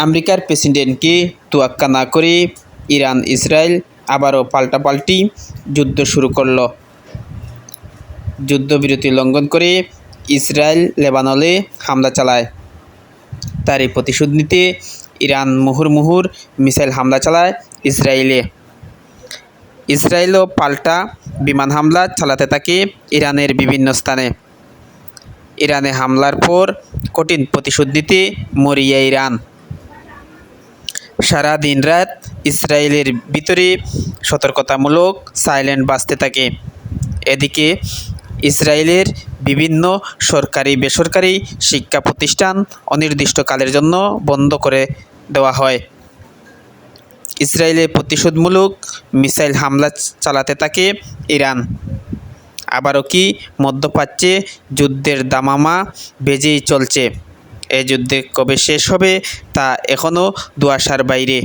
আমেরিকার প্রেসিডেন্টকে তোয়াক্কা না করে ইরান ইসরায়েল আবারও পাল্টাপাল্টি যুদ্ধ শুরু করল। যুদ্ধবিরতি লঙ্ঘন করে ইসরায়েল লেবাননে হামলা চালায়। তারই প্রতিশোধ নিতে ইরান মুহুর্মুহুর মিসাইল হামলা চালায় ইসরায়েলে। ইসরায়েলও পাল্টা বিমান হামলা চালাতে থাকে ইরানের বিভিন্ন স্থানে। ইরানে হামলার পর কঠিন প্রতিশোধ নিতে মরিয়া ইরান। সারা দিন রাত ইসরায়েলের ভিতরে সতর্কতামূলক সাইলেন্ট বাজতে থাকে। এদিকে ইসরায়েলের বিভিন্ন সরকারি বেসরকারি শিক্ষা প্রতিষ্ঠান অনির্দিষ্টকালের জন্য বন্ধ করে দেওয়া হয়। ইসরায়েলে প্রতিশোধমূলক মিসাইল হামলা চালাতে থাকে ইরান। আবারও কি মধ্যপ্রাচ্যে যুদ্ধের দামামা বেজেই চলছে। এই যুদ্ধে কবে শেষ হবে তা এখনও ধোঁয়াশার বাইরে।